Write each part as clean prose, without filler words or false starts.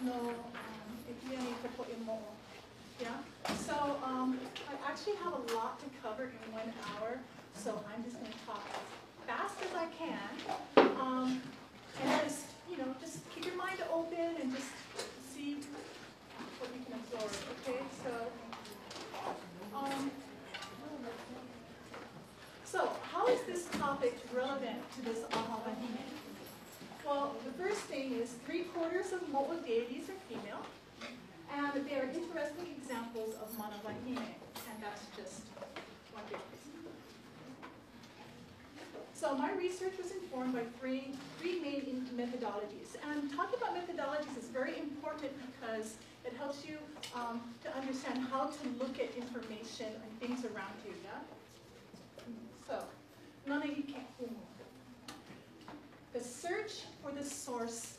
no yeah. So I actually have a lot to cover in 1 hour, so I'm just going to talk as fast as I can, and just just keep your mind open and just see what you can absorb. Okay, so how is this topic relevant to this aha wahine? Well, the first thing is 3/4 of mo'o deities are female, and they are interesting examples of mana wahine, and that's just one big reason. So my research was informed by three main methodologies, and talking about methodologies is very important because it helps you to understand how to look at information and things around you. Yeah. So, the search for the source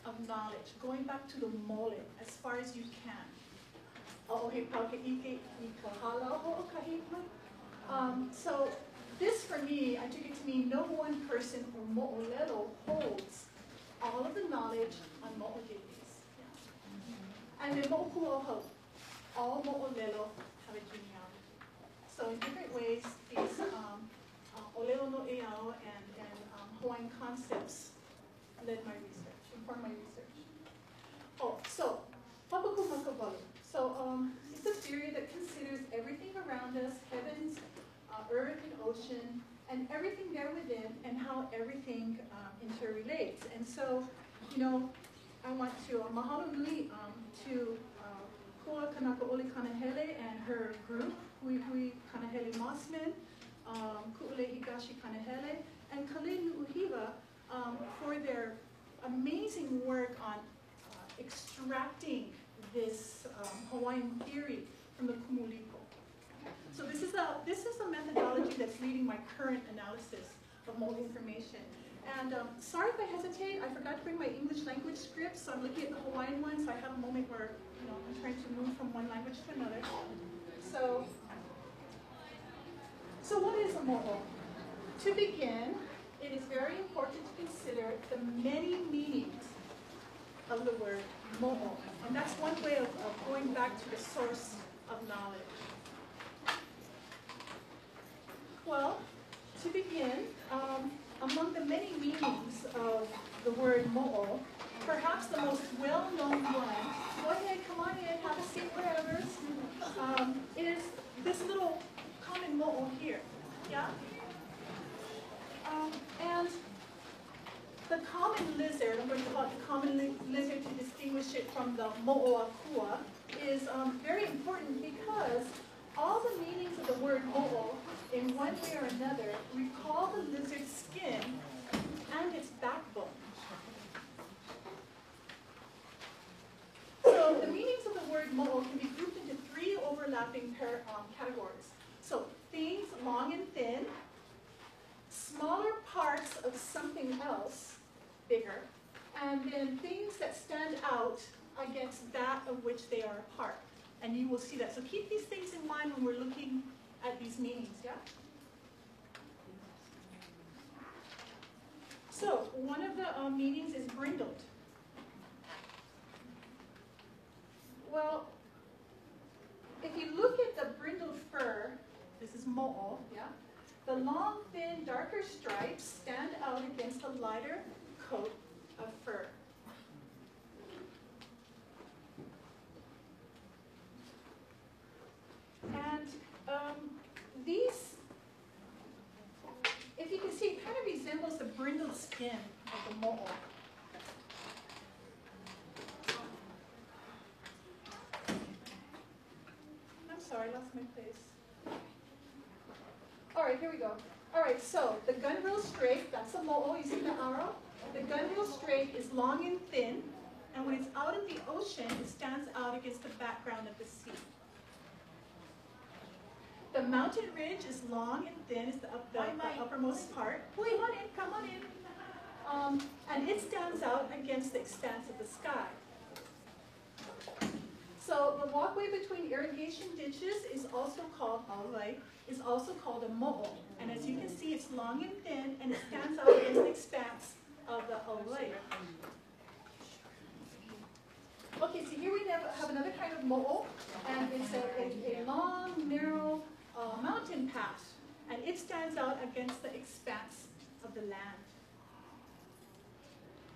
of knowledge, going back to the mole as far as you can. So this for me, I took it to mean no one person or mo'olelo holds all of the knowledge on mo'o deities. Yeah. And then mo'okuoho, all mo'olelo have a genealogy. So in different ways, these olelo no eao and Hawaiian concepts led my research, informed my research. So papaku makawalu. So it's a theory that considers everything around us, heavens, earth and ocean, and everything there within, and how everything interrelates. And so, I want to mahalo nui to Kua Kanakaoli Kanahele and her group, Hui Hui Kanahele Mossman, Ku'ule Higashi Kanahele, and Kalenu Uhiwa for their amazing work on extracting this Hawaiian theory from the Kumuliko. So this is a methodology that's leading my current analysis of mold information. And sorry if I hesitate, I forgot to bring my English language script, so I'm looking at the Hawaiian one, so I have a moment where I'm trying to move from one language to another. So what is a mo'o? To begin, it is very important to consider the many meanings of the word mo'o. And that's one way of going back to the source of knowledge. Well, to begin, among the many meanings of the word mo'o, perhaps the most well-known one, go ahead, come on in, have a seat wherever, is this little common mo'o here. Yeah? And the common lizard, I'm going to call it the common lizard to distinguish it from the mo'oakua, is very important because all the meanings of the word mo'o, in one way or another, recall the lizard's skin and its backbone. So the meanings of the word mo'o can be grouped into 3 overlapping categories. So things long and thin, smaller parts of something else, bigger, and then things that stand out against that of which they are a part. And you will see that. So keep these things in mind when we're looking at these meanings, yeah? So one of the meanings is brindled. Well, if you look at the brindled fur, this is mo'o, yeah? The long, thin, darker stripes stand out against a lighter coat of fur. And these, if you can see, it kind of resembles the brindled skin of the mo'o. I'm sorry, I lost my place. All right, here we go. All right, so the gunwale straight, that's a mo'o, you see the arrow? The gunwale straight is long and thin, and when it's out in the ocean, it stands out against the background of the sea. The mountain ridge is long and thin, it's the uppermost part. Come on in. And it stands out against the expanse of the sky. So the walkway between irrigation ditches is also called a mo'o. And as you can see, it's long and thin, and it stands out against the expanse of the aulai. Okay, so here we have another kind of mo'o, and it's a long, narrow mountain path, and it stands out against the expanse of the land.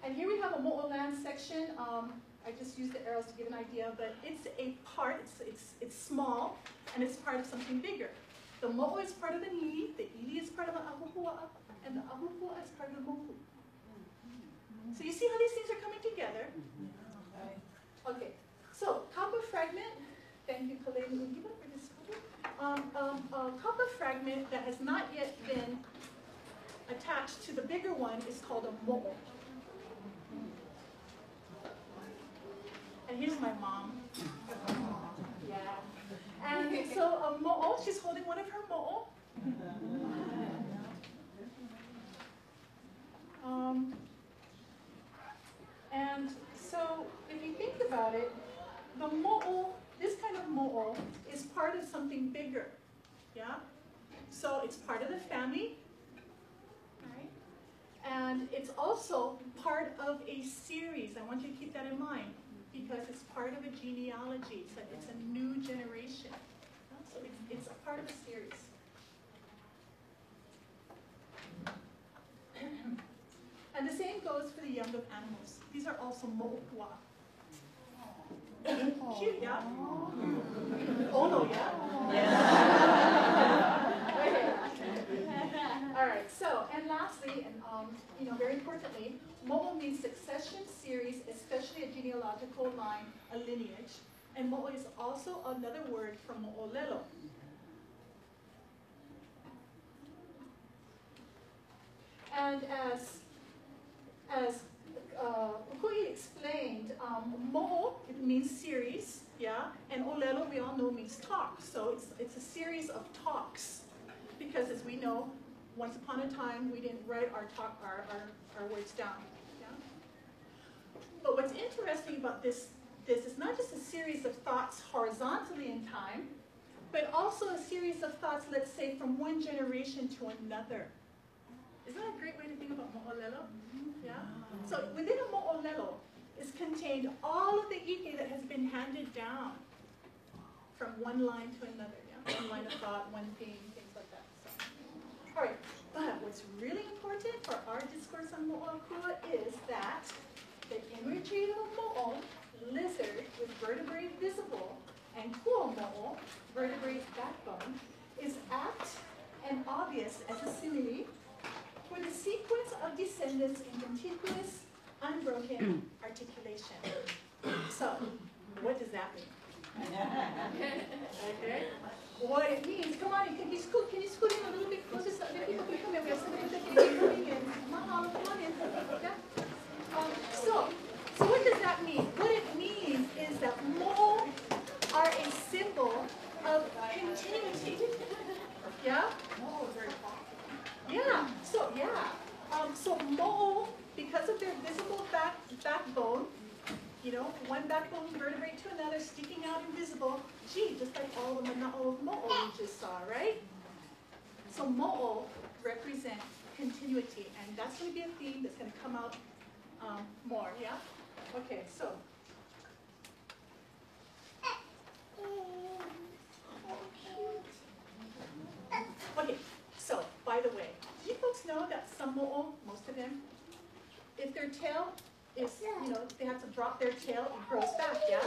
And here we have a mo'o land section. I just used the arrows to give an idea, but it's a part, it's small, and it's part of something bigger. The mo'o is part of the ili is part of the ahuhua, and the ahuhua is part of the moku. So you see how these things are coming together? Okay, so copper fragment, thank you, Kalei Mugiba, for this photo. Copper fragment that has not yet been attached to the bigger one is called a mo'o. And here's my mom. Yeah. And so a mo'o, she's holding one of her mo'o. And so if you think about it, the mo'o, this kind of mo'o, is part of something bigger. Yeah? So it's part of the family. Right? And it's also part of a series. I want you to keep that in mind, because it's part of a genealogy. So it's a new generation. So it's a part of a series. And the same goes for the young of animals. These are also mo'okua. Cute, yeah? Oh no, yeah? Okay. All right, so, and lastly, and very importantly, mo'o means succession, series, especially a genealogical line, a lineage. And mo'o is also another word for mo'olelo. And as Ukui explained, mo'o, it means series, yeah, and olelo, we all know, means talk. So it's a series of talks, because as we know, once upon a time, we didn't write our words down. Yeah? But what's interesting about this is not just a series of thoughts horizontally in time, but also a series of thoughts, let's say, from one generation to another. Isn't that a great way to think about mo'olelo? Yeah? So within a mo'olelo is contained all of the ike that has been handed down from one line to another. Yeah? One line of thought, one theme, things like that. So. All right, but what's really important for our discourse on mo'olakua is that the imagery of mo'o, lizard with vertebrae visible, and kua mo'o, vertebrae backbone, is apt and obvious as a simile for the sequence of descendants in contiguous, unbroken articulation. So, what does that mean? Okay. What it means, come on, can you scoot in a little bit closer so that people can come in? We have somebody that can be coming in. Mahalo, come on in. Yeah? So what does that mean? What it means is that mo'o are a symbol of continuity. Yeah? Mo'o is very powerful. Yeah, so mo'o, because of their visible backbone, one backbone vertebrae to another sticking out invisible, just like all the mana'o of mo'o we just saw, right? So mo'o represent continuity, and that's going to be a theme that's going to come out more, yeah? Okay, so. Okay, so, by the way, do you folks know that some mo'o, most of them, if their tail is, they have to drop their tail, it grows back, yeah?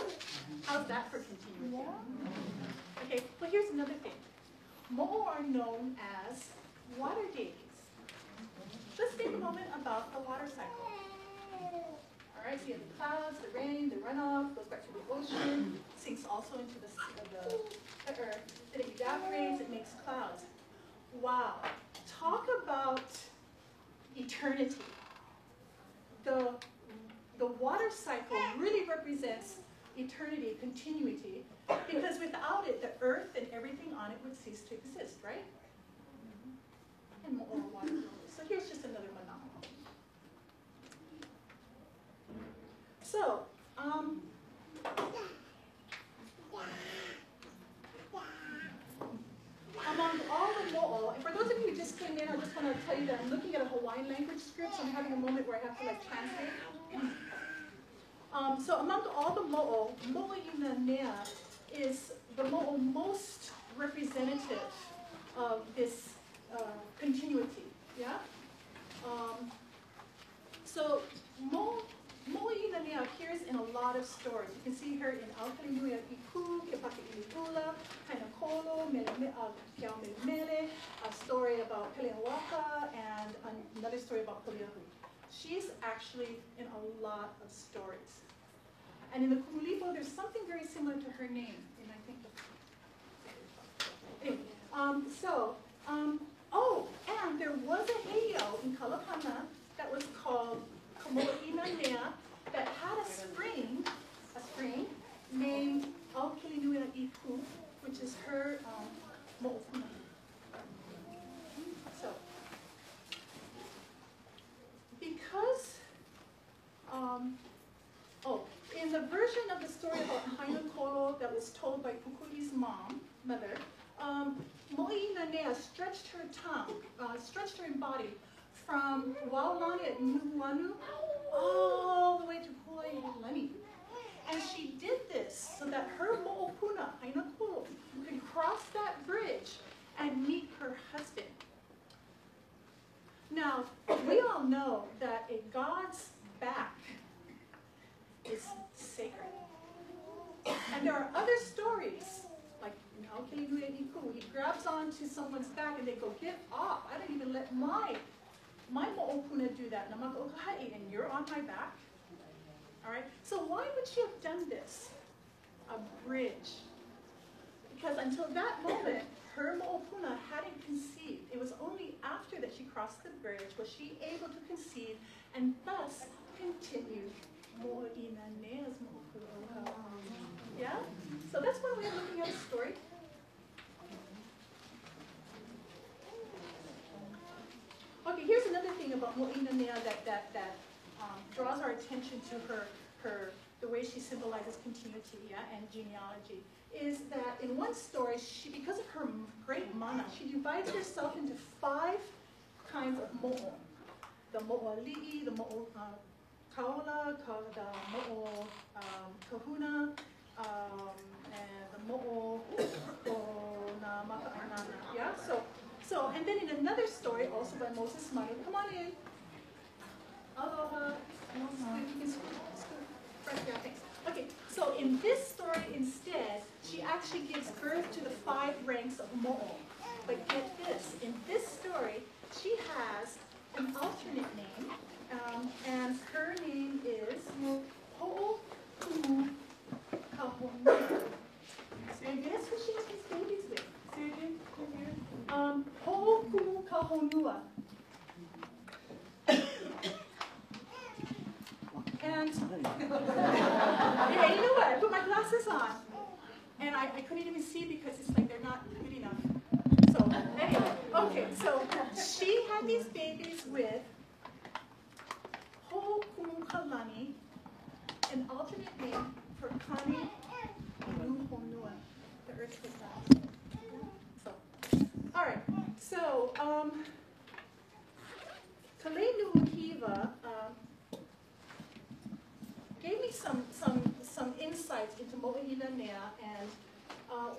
How's that for continuity? Okay, well here's another thing. Mo'o are known as water deities. Let's think a moment about the water cycle. All right, so you have the clouds, the rain, the runoff, goes back to the ocean, sinks also into the earth, then it evaporates, it makes clouds. Wow, talk about eternity. The water cycle really represents eternity, continuity, because without it, the earth and everything on it would cease to exist, right? And more water. So here's just another mana'o. So, among all the mo'o, and for those of you who just came in, I just want to tell you that I'm looking at a Hawaiian language script, so I'm having a moment where I have to translate. So among all the mo'o, Mo'inanea is the mo'o most representative of this continuity. Yeah. So Mo'inanea appears in a lot of stories. You can see her in Aukalinuia Iku, Kepaka Iligula, Hainakolo, Kiao Melemele, a story about Peleawaka, and another story about Poliahu. She's actually in a lot of stories. And in the Kumulipo, there's something very similar to her name. And I think anyway, oh, and there was a heiau in Kalapana that was called Kamo'inanea that had a spring named Aukalinuia Iku, which is her mo'opuna. So, because, in the version of the story about Haina Kolo that was told by Kukuli's mother, Mo'inanea stretched her tongue, stretched her body from Waolani at Nuuanu all the way to Pu'alani. And she did this so that her mo'opuna, Haina Kolo, could cross that bridge and meet her husband. Now, we all know that a god's back is sacred. And there are other stories, like in Aukalinuia Iku, he grabs onto someone's back and they go, get off. I don't even let my mo'opuna do that. And you're on my back. All right? So why would she have done this? A bridge. Because until that moment, her mo'opuna hadn't conceived. It was only after that she crossed the bridge was she able to conceive and thus continued Mo'inanea's mo'opuna. Yeah? So that's one way of looking at the story. Okay, here's another thing about Mo'inanea that draws our attention to the way she symbolizes continuity, yeah, and genealogy, is that in one story, because of her great mana, she divides herself into 5 kinds of mo'o. The mo'o ali'i, the mo'o kaola, the mo'o kahuna, and the mo'o na maka'anana, yeah? So, and then in another story, also by Moses Manu, come on in. Aloha. You can scoot right there, thanks. Okay, so in this story instead, she actually gives birth to the 5 ranks of mo'o. But get this, in this story, she has an alternate name, and her name is Ho'o Kumu Kahonua. So guess who she has these babies with? Say again, Ho'o Kumu Kahonua. And yeah, you know what? I put my glasses on, and I couldn't even see because it's like they're not good enough. So anyway, okay. So she had these babies with Ho'okumukalani, an alternate name for Kani Inuhonua, the earthly goddess. So, all right. So Kalenu gave me some insights into Mo'inanea, and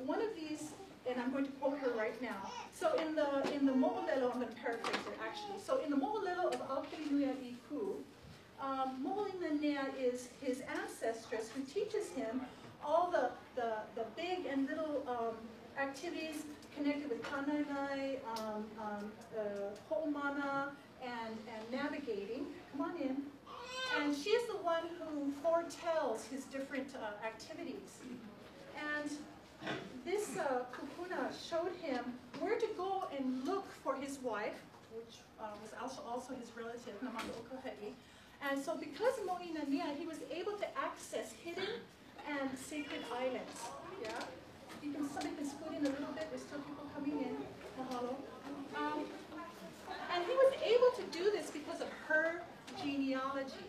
one of these, and I'm going to quote her right now. So in the Mo'olelo, I'm going to paraphrase it actually. So in the Mo'olelo of Aukalinuia Iku, Mo'inanea is his ancestress who teaches him all the big and little activities connected with Kanainai, Ho'omana, and navigating. Come on in. And she is the one who foretells his different activities. And this kupuna showed him where to go and look for his wife, which was also his relative, Namando Okahe'i. And so because of Mo'inanea, he was able to access hidden and sacred islands. Yeah? Somebody can scoot in a little bit. There's still people coming in. Mahalo. And he was able to do this because of her genealogy.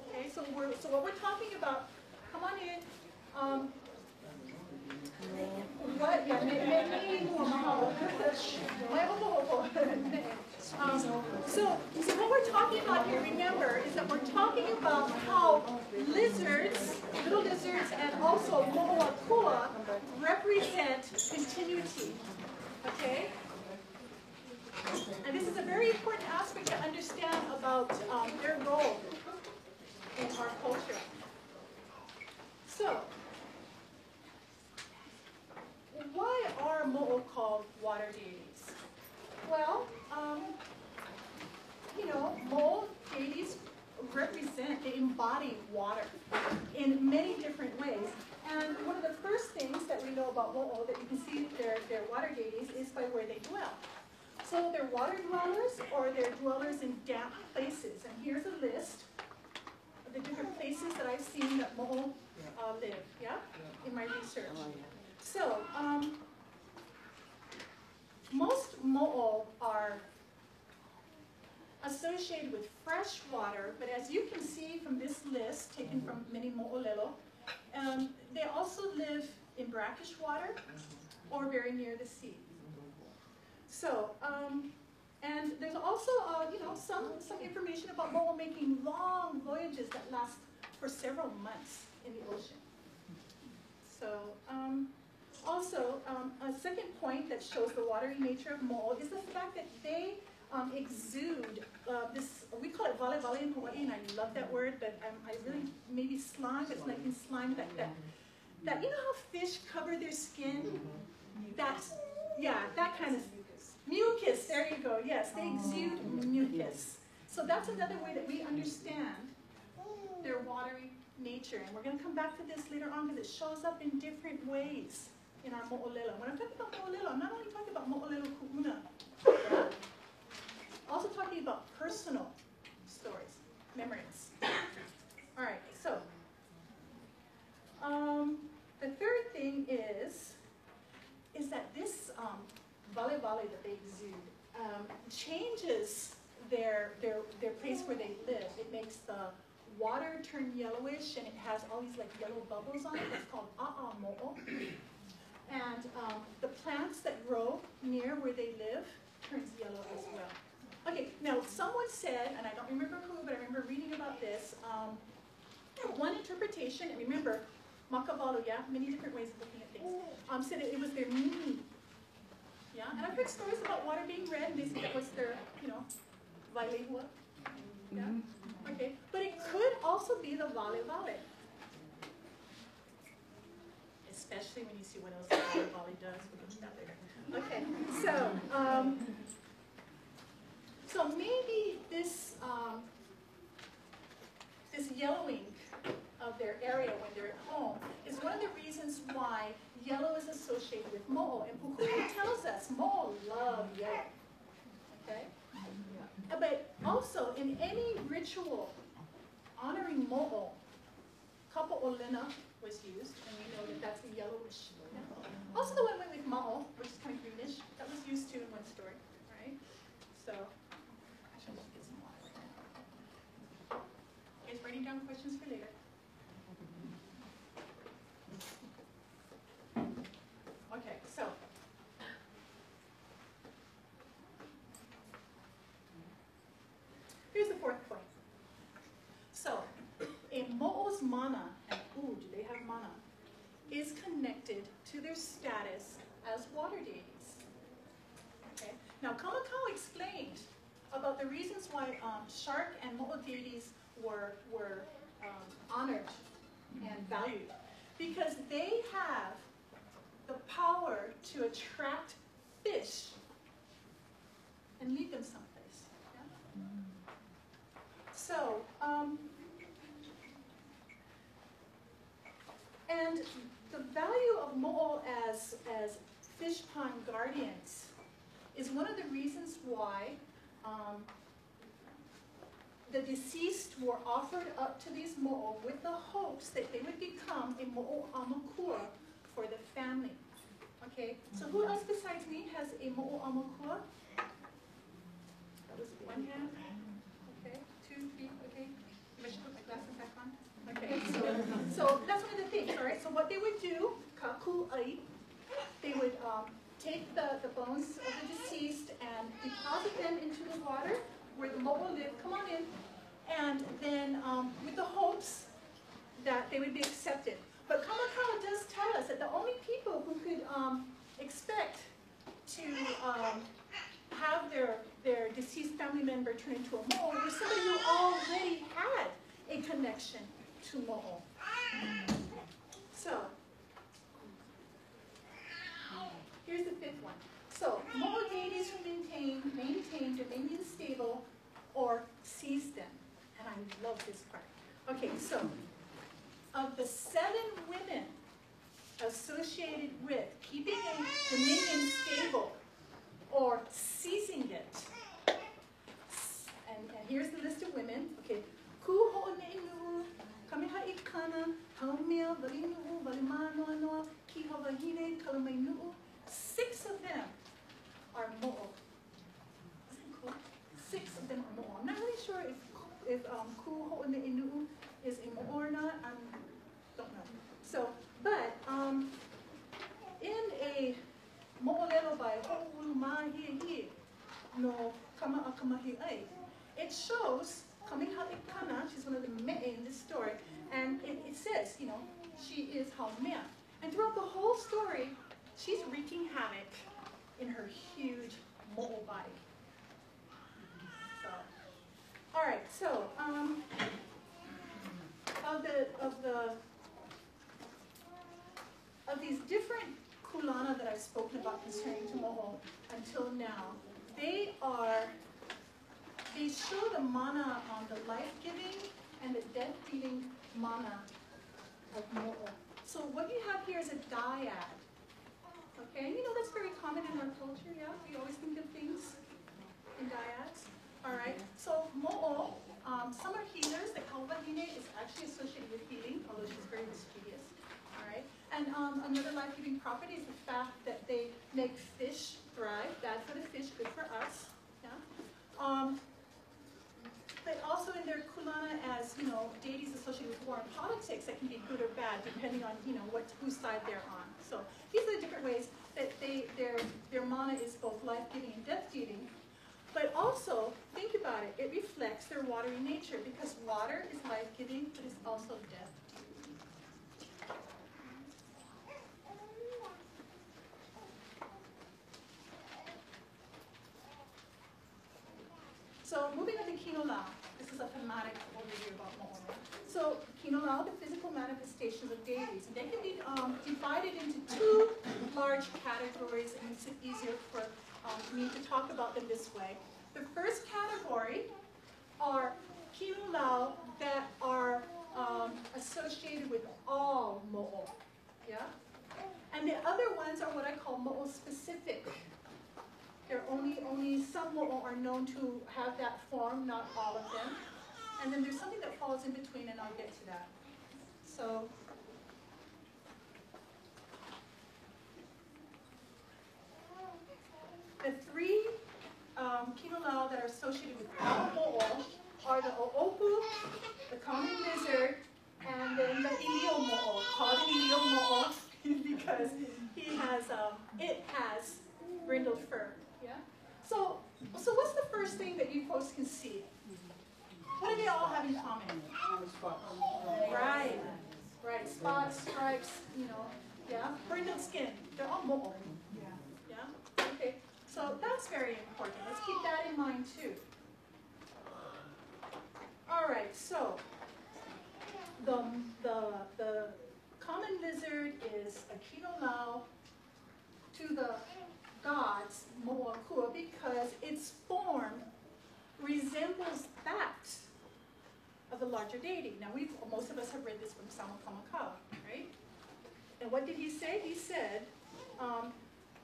Okay, so what we're talking about, come on in. What? Yeah, so what we're talking about here, remember, is that we're talking about how lizards unity. Okay? And this is a very important aspect to understand about their role in our culture. So, why are mo'o called water deities? Well, you know, mo'o deities represent, they embody water in many different ways. And one of the first things that we know about mo'o, that you can see their water deities, is by where they dwell. So they're water dwellers, or they're dwellers in damp places. And here's a list of the different places that I've seen that mo'o live, yeah, in my research. So, most mo'o are associated with fresh water, but as you can see from this list, taken from many mo'olelo, they also live in brackish water or very near the sea. So, and there's also, you know, some information about mo'o making long voyages that last for several months in the ocean. So, also, a second point that shows the watery nature of mo'o is the fact that they exude this, we call it vale vale in Hawaii, and I love that word, but I really, maybe slime, it's like in slime, that you know how fish cover their skin? That's, yeah, that kind of mucus, there you go, yes, they exude mucus. So that's another way that we understand their watery nature, and we're going to come back to this later on because it shows up in different ways in our mo'olelo. When I'm talking about mo'olelo, I'm not only talking about mo'olelo ku'una, yeah? Also talking about personal stories, memories. All right, so the third thing is that this vale vale that they exude changes their place where they live. It makes the water turn yellowish, and it has all these like yellow bubbles on it. It's called a'a mo'o. And the plants that grow near where they live turns yellow as well. Okay, now someone said, and I don't remember who, but I remember reading about this, one interpretation, and remember, Makavalu, yeah, many different ways of looking at things, said that it was their mimi. Yeah, and I've heard stories about water being red, and they said that was their, you know, vailehua. Yeah, okay, but it could also be the vale vale. Especially when you see what else the vale vale does, we'll get to that later. Okay, so maybe this this yellowing of their area when they're at home is one of the reasons why yellow is associated with mo'o. And Puku'i tells us mo'o love yellow. Okay? But also in any ritual honoring mo'o, kapa olena was used, and we know that that's the yellowish. Also the one with ma'o, which is kind of greenish, that was used too in one story, right? So, actually, I'll get some water right now. You guys writing down questions for later? Okay, so. Here's the fourth point. So, a mo'o's mana, and ooh, do they have mana, is connected to their status as water deities. Okay? Now, Kamakau explained about the reasons why shark and mo'o deities were honored and valued. Because they have the power to attract fish and lead them someplace. Yeah? So, and the value of mo'o as fish pond guardians is one of the reasons why the deceased were offered up to these mo'o with the hopes that they would become a mo'o amakua for the family. Okay, so who else besides me has a mo'o amakua? That was one hand. Okay, 2, 3, okay. I should put my glasses back on. Okay, so that's one of the things, all right? So what they would do, kaku'ai, they would take the bones of the deceased and deposit them into the water where the mo'o live, come on in, and then with the hopes that they would be accepted. But Kamakawa does tell us that the only people who could expect have their deceased family member turn into a mo'o was somebody who already had a connection to mo'o. So, here's the fifth one. So, mo'o deities who maintain dominion stable or seize them. And I love this part. Okay, so, of the 7 women associated with keeping a dominion stable or seizing it, and here's the list of women. Okay, ku ho'one'inu, kameha ikana, haumea, varinu'u, valimanoanoa, ki wahine kuhinapapa. 6 of them are mo'o. Isn't that cool? 6 of them are mo'o. I'm not really sure if ku ho'one'inu is a mo'o or not. I don't know. So, but in a mo'olelo by Ho'ulumahihi no Kama'akamahi'ai, it shows Kameha Ikana, she's one of the me'e in this story, and it says, you know, she is Haumea. And throughout the whole story, she's wreaking havoc in her huge mo'o body. So, all right, so of these different kulana that I've spoken about concerning to mo'o until now, they show the mana on the life-giving and the death-dealing mana of mo'o. So what you have here is a dyad. Okay, and you know that's very common in our culture, yeah? We always think of things in dyads. All right, so mo'o, some are healers, like Wahine is actually associated with healing, although she's very mischievous. All right, and another life-giving property is the fact that they make fish thrive, bad for the fish, good for us. Yeah. But also in their kulana as, you know, deities associated with war and politics that can be good or bad depending on, you know, whose side they're on. So these are the different ways that their mana is both life-giving and death-dealing. But also, think about it, it reflects their watery nature because water is life-giving, but it's also death-dealing. So moving on to Kinolao. This is a thematic overview about mo'o. So Kinolao, the physical manifestations of deities. And they can be divided into 2 large categories, and it's easier for me to talk about them this way. The first category are Kinolao that are associated with all mo'o. Yeah? And the other ones are what I call mo'o specific. There are only some mo'o are known to have that form, not all of them. And then there's something that falls in between, and I'll get to that. So, the 3 Kinolao that are associated with all mo'o are the o'opu, the common lizard, and then the ilio mo'o, called ilio mo'o because it has brindled fur. Yeah. So what's the first thing that you folks can see? What do they all have in common? Right. Right. Spots, stripes, you know. Yeah. Brindled skin. They're all mo'o. Yeah. Okay. So that's very important. Let's keep that in mind too. All right. So the common lizard is a Kinolao to the gods, Mo'akua, because its form resembles that of the larger deity. Now, most of us have read this from Samakamakawa, right? And what did he say? He said,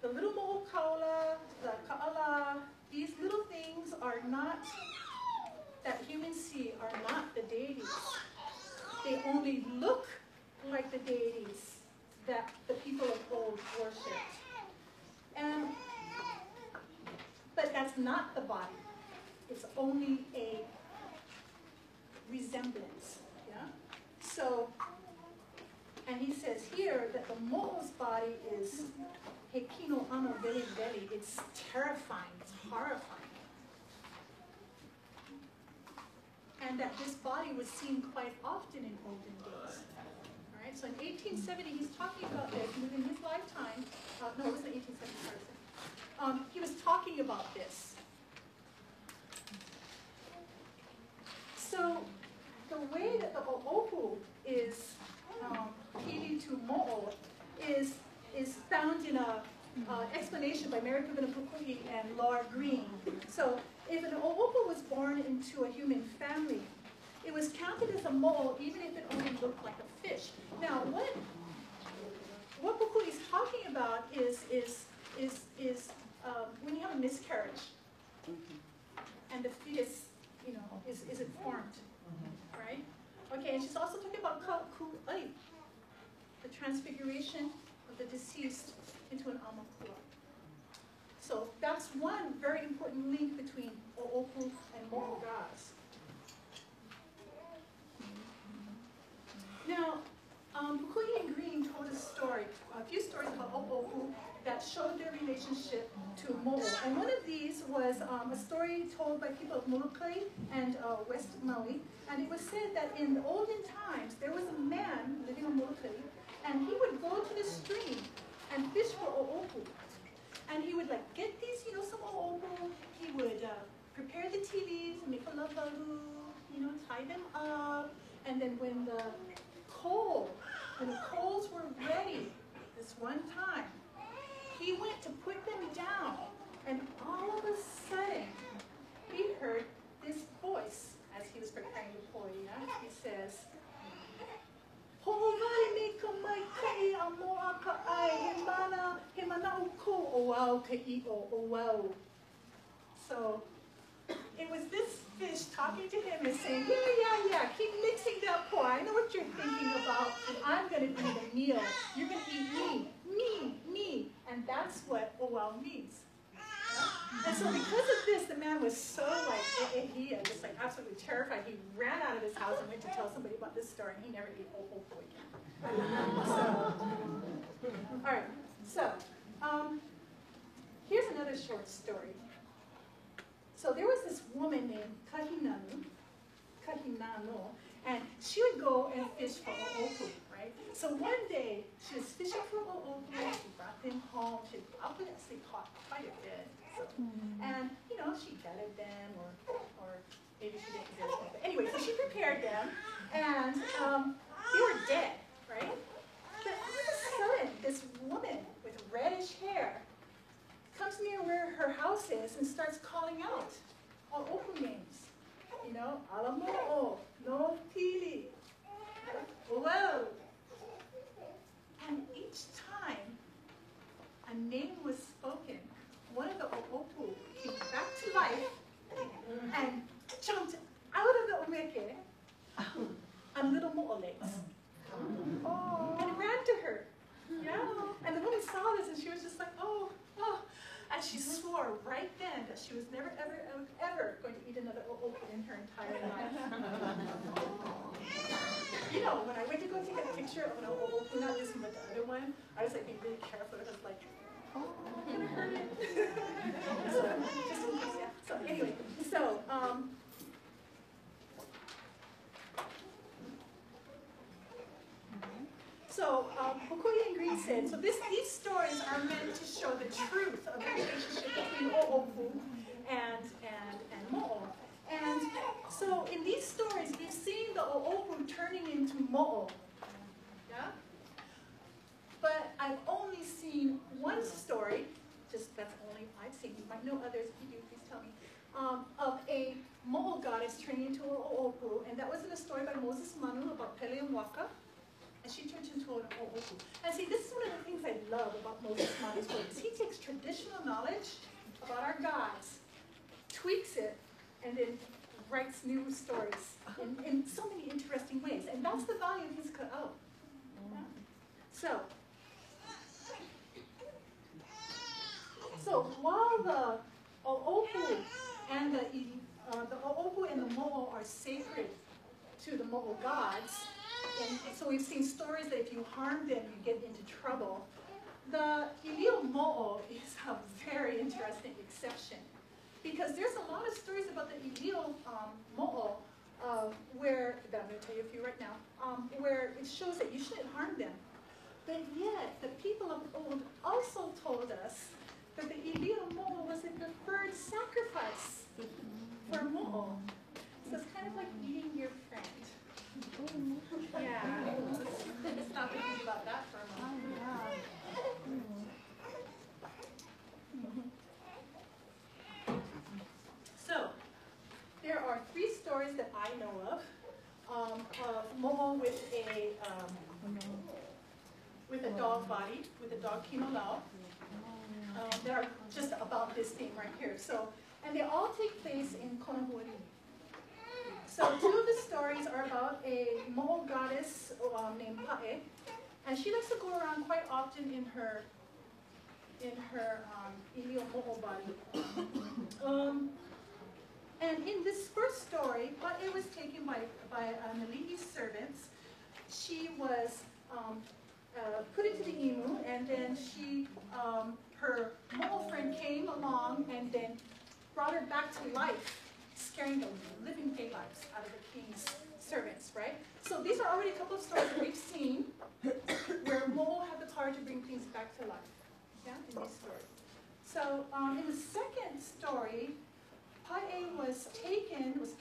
the little Mo'okaula, the Ka'ala, these little things are not, that humans see, are not the deities. They only look like the deities that the people of old worshipped. But that's not the body. It's only a resemblance. Yeah? So, and he says here that the mo'o's body is hekino ano veli veli. It's terrifying. It's horrifying. And that this body was seen quite often in olden days. All right, so in 1870, he's talking about this within his lifetime. No, it wasn't 1870, sorry. he was talking about this. So the way that the o'opu is healing to mo'o is found in a explanation by Mary Kuhinapapa and Laura Green. So if an o'opu was born into a human family, it was counted as a mo'o even if it only looked like a fish. Now what Pukui is talking about is when you have a miscarriage and the fetus, isn't formed, right? Okay, and she's also talking about kau'ai, the transfiguration of the deceased into an aumakua. So that's one very important link between o'opu and mo'o gods. Now, Pukui and Green told a few stories about o'opu that showed their relationship to mo'o. And one of these was a story told by people of Molokai and West Maui. And it was said that in the olden times, there was a man living on Molokai, and he would go to the stream and fish for o'opu. And he would get these, some o'opu. He would prepare the tea leaves, make a lavalu, tie them up. And then when the coals were ready, this one time, he went to put them down, and all of a sudden, he heard this voice as he was preparing the poia. He says, so it was this fish talking to him and saying, yeah, keep mixing that poi. I know what you're thinking about. I'm going to be the meal. You're going to eat me. And that's what owau means. Yeah? And so because of this, the man was so just absolutely terrified. He ran out of his house and went to tell somebody about this story, and he never ate o'opu again. All right, so here's another short story. So there was this woman named Kahinano, and she would go and fish for o'opu, right? So one day, she was fishing for o'opu, she brought them home, she obviously caught quite a bit. So, and, she gutted them, or maybe she didn't get them. But anyway, so she prepared them, and they were dead, right? But all of a sudden, this woman with reddish hair comes near where her house is and starts calling out o'opu names. Alamo'o, no pili, owau. And each time a name was spoken, one of the o'opu came back to life and jumped out of the omeke on little mo'o legs. And ran to her. Yeah. And the woman saw this and she was just like, oh. And she swore right then that she was never, ever going to eat another o'opu in her entire life. When I went to go take a picture of an o'opu, not this one but the other one, I was being really careful. I was like, I'm going to hurt it. So, just in case, yeah. So anyway, So Pukui and Green said, so these stories are meant to show the truth of the relationship between o'opu and mo'o. And so in these stories, we've seen the o'opu turning into mo'o. Yeah? But I've only seen one story, that's only I've seen, you might know others, if you do, please tell me, of a mo'o goddess turning into an o'opu, and that was in a story by Moses Manu about Pele and Waka. And she turns into an o'opu. And see, this is one of the things I love about Moses Manu's work, is he takes traditional knowledge about our gods, tweaks it, and then writes new stories in so many interesting ways. And that's the value of his ka'au. Yeah? So while the o'opu and the o'opu and the mo'o are sacred to the mo'o gods, and so we've seen stories that if you harm them, you get into trouble. The ilio mo'o is a very interesting exception, because there's a lot of stories about the ilio mo'o where, that I'm going to tell you a few right now, where it shows that you shouldn't harm them. But yet, the people of old also told us but the ilio mo'o was a preferred sacrifice for mo'o. So it's kind of like eating your friend. Yeah. Let's stop and think about that for a moment. So, there are 3 stories that I know of mo'o with a dog body, with a dog kinolao. That are just about this theme right here. So, and they all take place in Konahuari. So 2 of the stories are about a mo'o goddess named Pa'e, and she likes to go around quite often in her ilio mo'o body. And in this first story, Pa'e was taken by Nali'i's servants. She was put into the imu, and then her mo'o friend came along and then brought her back to life, scaring the living daylights out of the king's servants, right? So these are already a couple of stories that we've seen where mo'o have the power to bring things back to life, yeah, in these stories. So in the second story, Pa'e was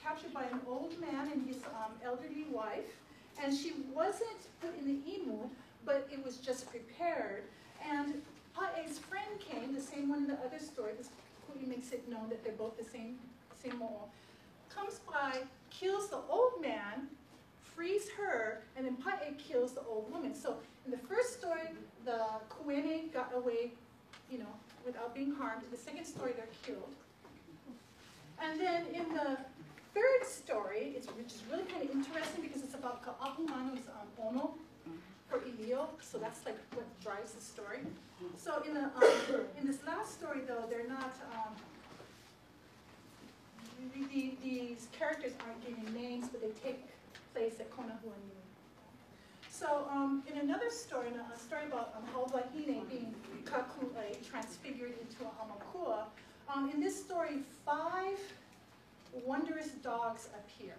captured by an old man and his elderly wife, and she wasn't put in the imu, but it was just prepared. And Pa'e's friend came, the same one in the other story, this Kui makes it known that they're both the same mo'o, comes by, kills the old man, frees her, and then Pa'e kills the old woman. So in the first story, the Kuene got away, without being harmed. In the second story, they're killed. And then in the third story, which is really kind of interesting because it's about Ka'ahumanu's ono for ilio, so that's like what drives the story. So in this last story, though, they're not. These characters aren't given names, but they take place at Konahuani. So in another story, a story about how Wahine being kaku'ai, transfigured into a hamakua, in this story, 5 wondrous dogs appear.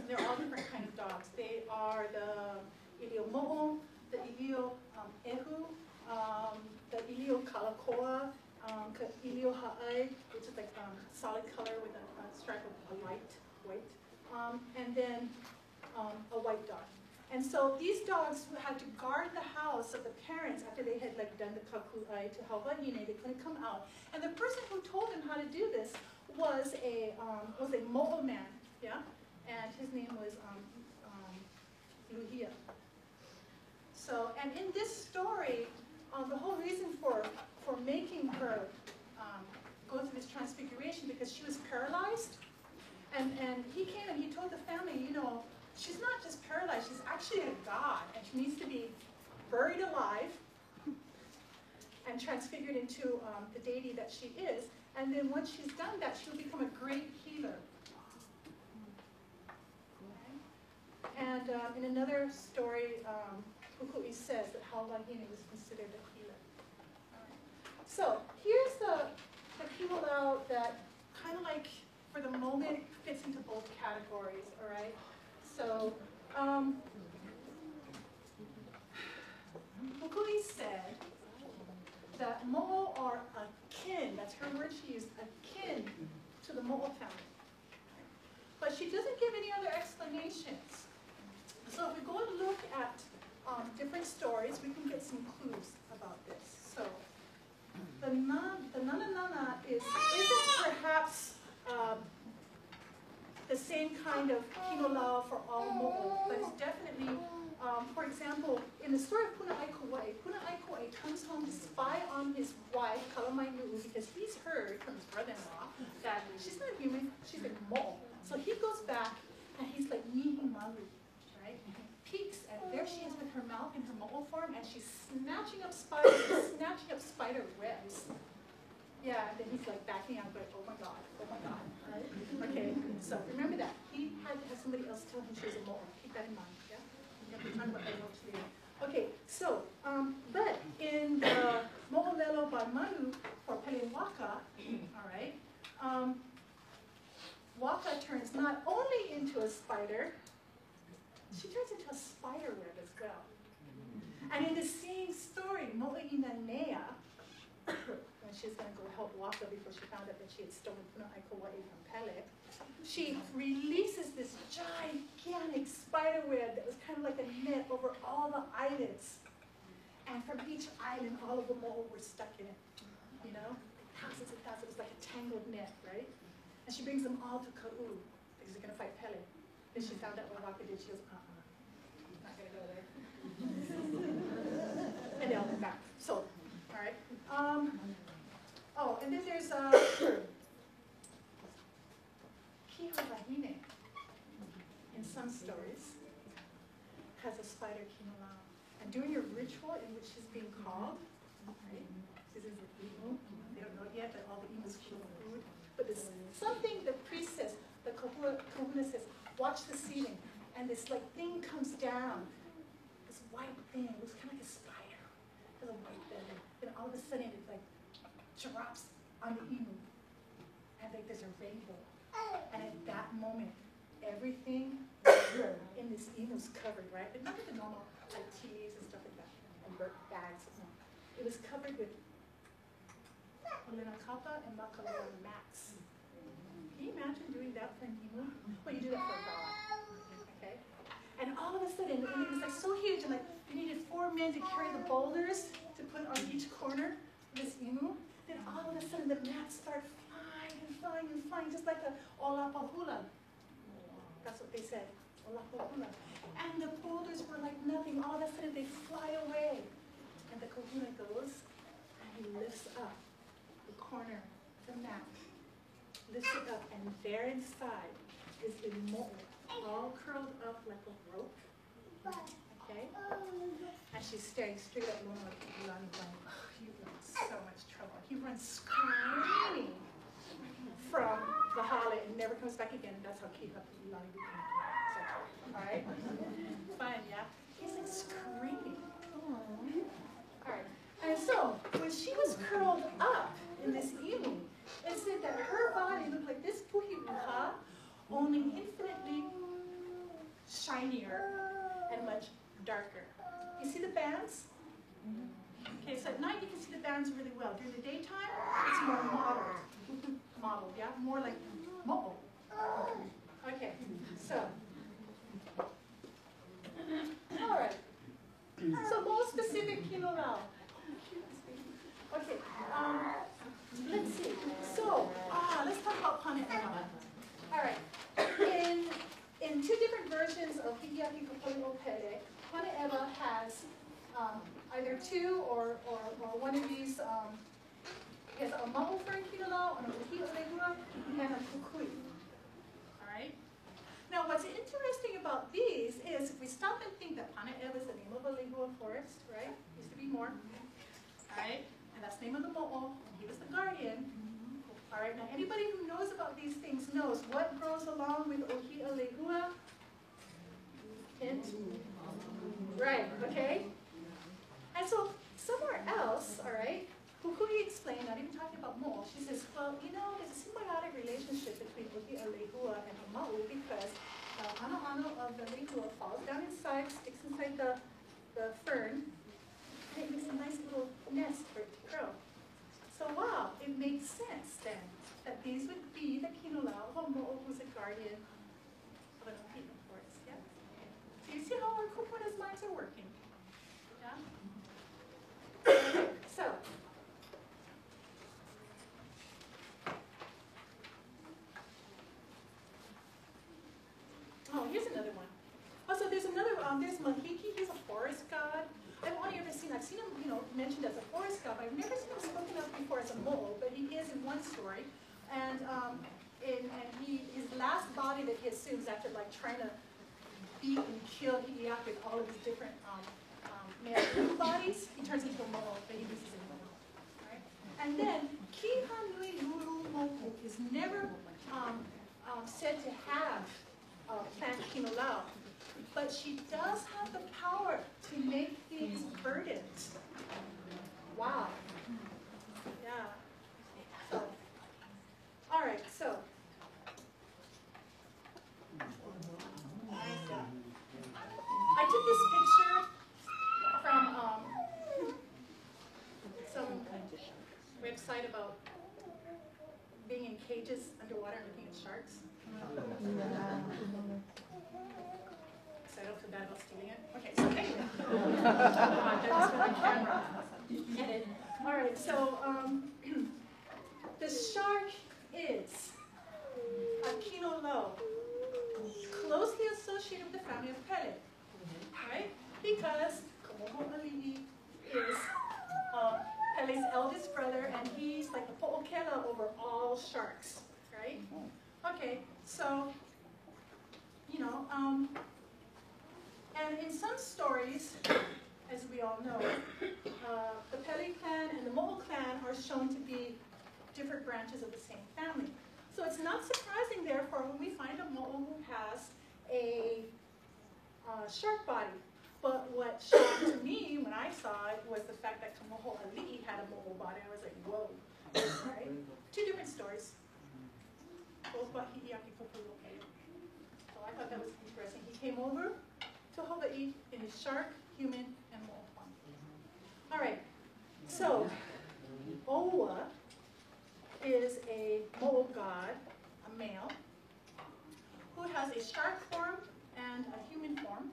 They're all different kinds of dogs. They are the ilio mo'o, the ilio ehu, the ilio kalakoa, ilio ha'ai, which is like solid color with a stripe of white, and then a white dog. And so these dogs had to guard the house of the parents after they had done the kaku'ai to Hawaiine. They couldn't come out. And the person who told them how to do this was a mo'o man, yeah, and his name was Luhia. So, and in this story, the whole reason for making her go through this transfiguration because she was paralyzed, and he came and he told the family, she's not just paralyzed, she's actually a god, and she needs to be buried alive and transfigured into the deity that she is. And then once she's done that, she'll become a great healer. Okay. And in another story, Kukui says that Wahine was considered a healer. Right. So here's the kinolao that kind of like, for the moment, fits into both categories, all right? So, Kukui said that mo'o are akin, that's her word she used, akin to the mo'o family. But she doesn't give any other explanations. So if we go and look at different stories, we can get some clues about this. So the nana isn't perhaps the same kind of kinolao for all mo'o, but it's definitely, for example, in the story of Puna Aiku'e comes home to spy on his wife, Kalamainu'u, because he's heard from his brother-in-law that she's not human, she's a mo'o. So he goes back and he's like, Nihi Malu, right? Peeks, and there she is with her mouth in her mo'o form, and she's snatching up spiders, snatching up spider webs. Yeah, and then he's like backing out, like, oh my God, right? Okay, so remember that. He had to have somebody else tell him she was a mo'o. Keep that in mind, yeah? Okay, so, but in the Mo'olelo by Manu for Pelewaka, all right, Waka turns not only into a spider, she turns into a spider web as well. And in the same story, Mo'ina Nea, when she was going to go help Waka before she found out that she had stolen Punaʻai Kauai from Pele, she releases this gigantic spider web that was kind of like a net over all the islands. And from each island, all of the mo'o were stuck in it, you know? Thousands and thousands. It was like a tangled net, right? And she brings them all to Ka'u because they're going to fight Pele. Then she found out what Waka did. She goes, not going to go there. And they all went back. So, all right. Oh, and then there's Kiha Wahine, in some stories, has a spider kinolao. And during your ritual in which she's being called, right? This is the imu. They don't know it yet, but all the imus feel food. But there's something the priest says, the kahuna says, watch the ceiling. And this like thing comes down. This white thing, it looks kind of like a spider. It has a white belly. Then all of a sudden it like drops on the imu. And like there's a rainbow. And at that moment, everything in this imu is covered, right? But not with the normal like teas and stuff like that, and bags. No. It was covered with kapa and makalua mats. Can you imagine doing that for an imu? Well, you do that for a god. Okay? And all of a sudden, and it was like so huge, and like you needed 4 men to carry the boulders to put on each corner of this imu. Then all of a sudden, the mats start flying and flying and flying, just like a olapahula. That's what they said, olapahula. And the boulders were like nothing. All of a sudden, they fly away. And the kahuna goes, and he lifts up the corner, the mat, lifts it up, and there inside is the mo'o, all curled up like a rope. Okay? And she's staring straight at Luna like, oh, you are in so much trouble. He runs screaming from the hale and never comes back again. That's how Kiha Lani became. All right? Fine, yeah? He's like screaming. All right. And so, when she was curled up in this imu, it said that her body looked like this puhi'uha, only infinitely shinier and much darker. You see the bands? Okay, so at night you can see the bands really well. During the daytime, it's more modeled. Modeled, yeah? More like mo'o. Okay, so. All right. So more specific kinolao. Okay. Let's see. So, let's talk about Pane'ewa. All right. In 2 different versions of Hikiaki Kapolio Pere, Pane'ewa has either 2 or one of these. He has a maho for a kinolao, and a uhi'olehua, and a kukui. All right. Now, what's interesting about these is if we stop and think that Pane'ewa is the name of a lehua forest, right? Used to be more. All right. And that's the name of the mo'o. He was the guardian. All right. Now, anybody who knows about these things knows what grows along with ohi'olehua? Hint? Right. Okay. And so somewhere else, all right, Kukui explained, not even talking about mo'o, she says, well, you know, there's a symbiotic relationship between ohi'olehua and the ma'u because the ano of the lehua falls down inside, sticks inside the fern, and it makes a nice little nest for it to grow. So wow, it makes sense then that these would be the kinolao of a mo'o who's a guardian of an ohi'a forest, yeah? So you see how our kupuna's minds are working, yeah? So, oh, here's another one. Oh, so there's another, there's Mahiki, he's a forest god. I've only ever seen, I've seen him, you know, mentioned as a forest god, but I've never seen him spoken of before as a mo'o, but he is in one story. And his last body that he assumes after like trying to beat and kill Hi'iaka with all of his different male bodies, he turns into a mo'o, but he loses a mo'o. Right? And then Kiha Nui Lulu Moku is never said to have plant kinolao, but she does have the power to make things verdant. Wow. Yeah. So, all right, so. I took this picture from some website. side about being in cages underwater and looking at sharks? So I don't feel bad about stealing it. Okay, so anyway. That's for the camera. Edit. All right, so the shark is a kinolo, closely associated with the family of Pele, right? Because Komoho'ali'i is Pele's eldest brother, and he's like the po'okela over all sharks, right? Okay, so, you know, and in some stories, as we all know, the Pele clan and the Mo'o clan are shown to be different branches of the same family. So it's not surprising, therefore, when we find a Mo'o who has a shark body. But what shocked me when I saw it was the fact that Komoho'ali'i had a Mo'o body. I was like, whoa, right? Two different stories. Both about Hi'iaki Kopu'oke. So I thought that was interesting. He came over to Hawaii in his shark, human, and Mo'o form. All right, so Owa is a Mo'o god, a male, who has a shark form and a human form.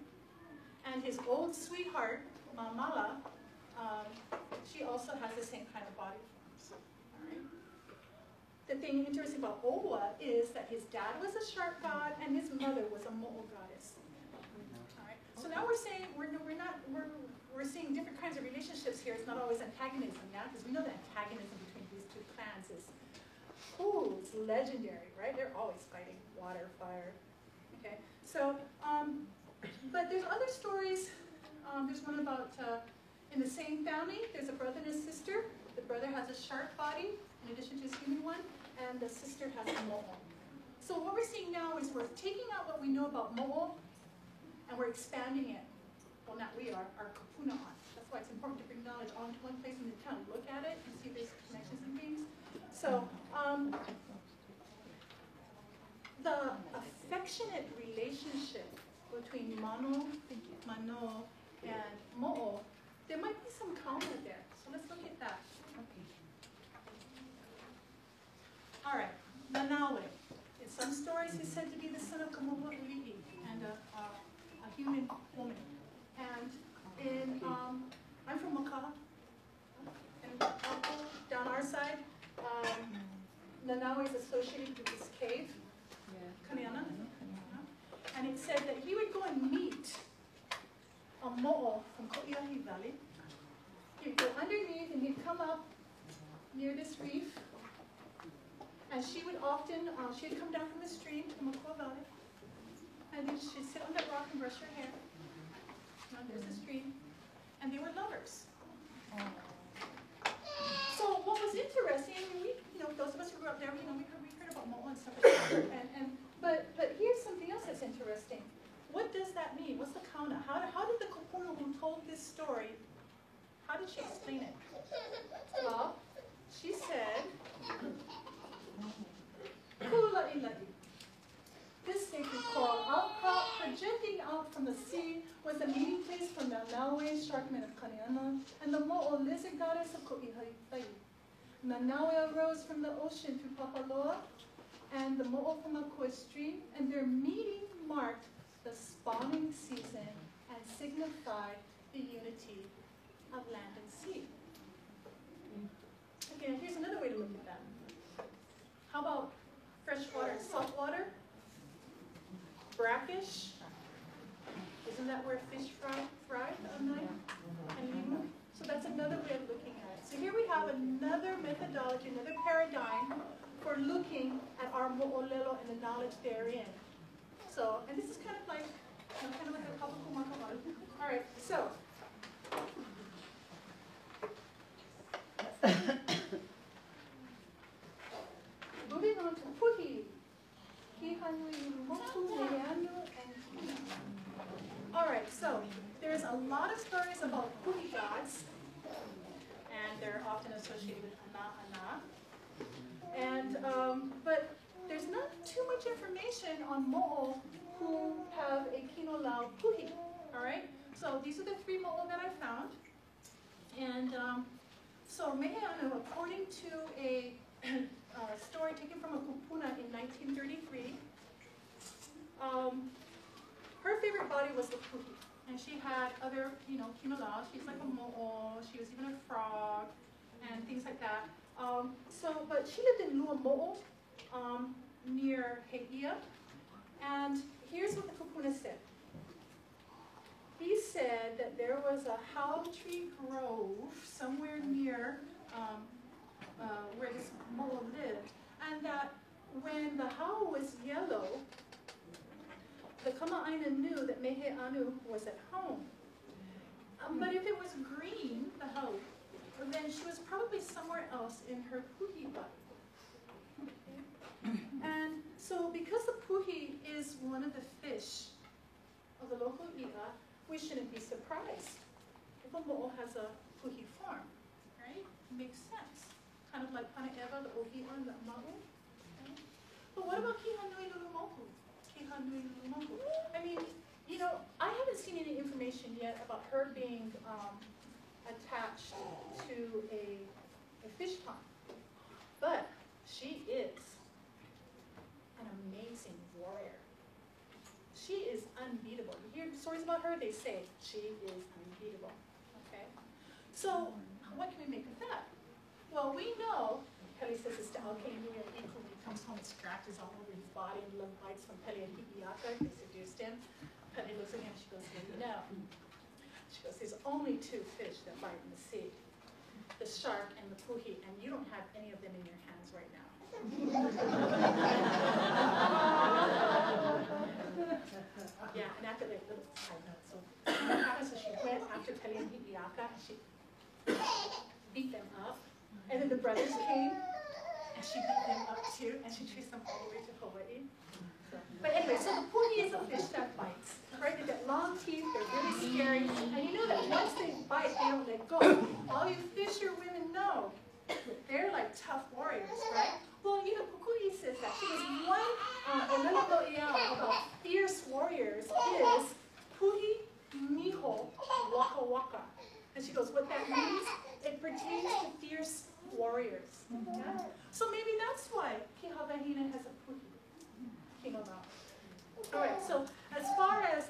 And his old sweetheart, Mamala, she also has the same kind of body forms. All right. The thing interesting about Owa is that his dad was a shark god and his mother was a Mo'o goddess. All right. So now we're saying we're seeing different kinds of relationships here. It's not always antagonism, yeah, because we know the antagonism between these two clans is it's legendary, right? They're always fighting water, fire. Okay. So. But there's other stories. There's one about in the same family, there's a brother and a sister. The brother has a shark body in addition to his human one, and the sister has a mo'o. So what we're seeing now is we're taking out what we know about mo'o and we're expanding it. Well, not we are, our kapuna on. That's why it's important to bring knowledge onto one place in the town. Look at it and see if there's connections and things. So the affectionate relationship between Mano, and Mo'o, there might be some kauna there. So let's look at that. Okay. All right, Nanawe. In some stories, he's said to be the son of Komoho'ali'i and a human woman. And in, I'm from Makaha, and down our side, Nanawe is associated with this cave, Kaniana. And it said that he would go and meet a mo'o from Ko'iahi Valley. He'd go underneath and he'd come up near this reef. And she would often, she'd come down from the stream to Makua Valley. And then she'd sit on that rock and brush her hair. Now there's the stream. And they were lovers. So what was interesting, we, those of us who grew up there, we heard about mo'o and stuff like that. But here's something else that's interesting. What does that mean? What's the kauna? How did the kupuna who told this story, how did she explain it? Well, she said, Kula'ila'i. This sacred coral outcrop projecting out from the sea was the meeting place for Nanaue, sharkman of Kaniana, and the mo'o lizard goddess of Ko'iha'i. Nanaue arose from the ocean through Papaloa, and the mo'o from Akua stream, and their meeting marked the spawning season and signified the unity of land and sea. Okay, here's another way to look at that. How about fresh water and salt water? Brackish. Isn't that where fish fry at night? And limu? So that's another way of looking at it. So here we have another methodology, another paradigm for looking at our mo'olelo and the knowledge therein. So, and this is kind of like, kind of like a kapakumakamal. All right, so. Moving on to Puhi. All right, so there's a lot of stories about Puhi gods, and they're often associated with Ana. And, but there's not too much information on mo'o who have a kinolau puhi, all right? So these are the three mo'o that I found. And So Meheanu, according to a story taken from a kupuna in 1933, her favorite body was the puhi. And she had other, kimala. She's like a mo'o. She was even a frog and things like that. But she lived in Luamo'o, near Heia. And here's what the kupuna said. He said that there was a hau tree grove somewhere near where this mo'o lived, and that when the hau was yellow, the kama'aina knew that Meheanu was at home. But if it was green, the hau, then she was probably somewhere else in her puhi body. And so because the puhi is one of the fish of the local i'a, we shouldn't be surprised if a mo'o has a puhi form, right? It makes sense. Kind of like Panaeva, the ohi'a, and the ma'u. Okay? But what about Kihanui Lulumoku? Kihanui Lulumoku. I mean, I haven't seen any information yet about her being attached to a fish pond. But she is an amazing warrior. She is unbeatable. You hear stories about her, they say she is unbeatable. Okay? So, what can we make of that? Well, we know, Pele says this to Alkeinui and Iku, he comes home and scratches all over his body and love bites from Pele and Hi'iaka. They seduced him. Pele looks at him and she goes, no. She goes, there's only two fish that bite in the sea. The shark and the puhi, and you don't have any of them in your hands right now. Yeah, and after like little side note, so what happened? So she went after Pele and Hi'iaka, and she beat them up. And then the brothers came, and she beat them up too, and she chased them all the way to Hawaii. But anyway, so the puhi is a fish that bites, right? They've got long teeth, they're really scary, and you know that once they bite, they don't let go. All you fisher women know, they're like tough warriors, right? Well, Kukui says that. She goes, one about fierce warriors is puhi miho waka waka. And she goes, what that means, it pertains to fierce warriors. Yeah? So maybe that's why Kihavahina has a puhi. All right, so as far as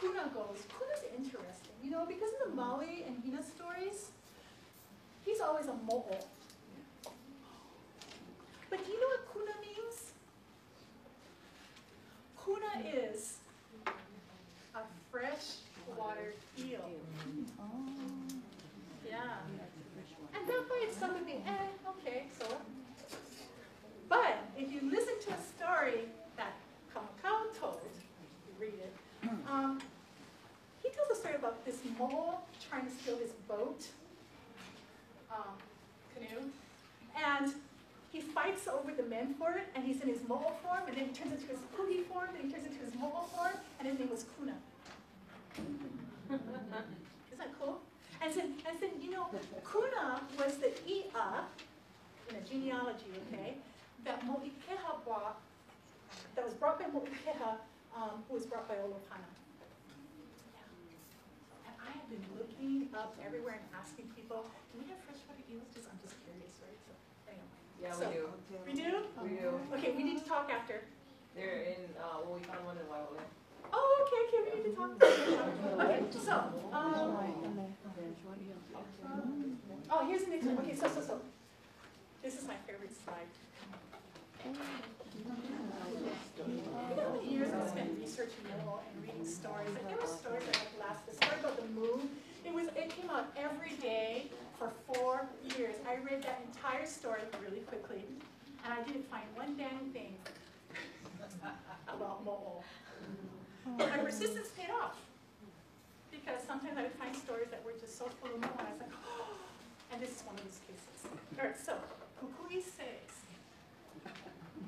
Kuna goes, Kuna's interesting, because of the Maui and Hina stories, he's always a mo'o. But do you know what Kuna means? Kuna is a fresh-water eel. Yeah. And that by itself would be, okay, so. But if you listen to a story that Kamakau told, you read it, he tells a story about this mo'o trying to steal his boat, canoe, and he fights over the men for it, and he's in his mo'o form, and then he turns into his puhi form, then he turns into his mo'o form, and his name was Kuna. Isn't that cool? And then, Kuna was the i'a, in a genealogy, okay, that Mo'ikeha brought, that was brought by Mo'ikeha, who was brought by Olopana. Yeah. And I have been looking up everywhere and asking people, do we have freshwater eels? I'm just curious, right? So, anyway. Yeah, so, we do. We do? We do. Okay, we need to talk after. They're in, we found one in Waiole. Oh, okay, we need to talk. Okay, so, oh, here's the next one. Okay, so. This is my favorite slide. You know how many years I spent researching Mo'o and reading stories? Like, there were stories that like last. The story about the moon, it came out every day for 4 years. I read that entire story really quickly, and I didn't find one damn thing about Mo'o. But my persistence paid off, because sometimes I would find stories that were just so full of Mo'o, and I was like, oh, and this is one of those cases. All right, so Kukui says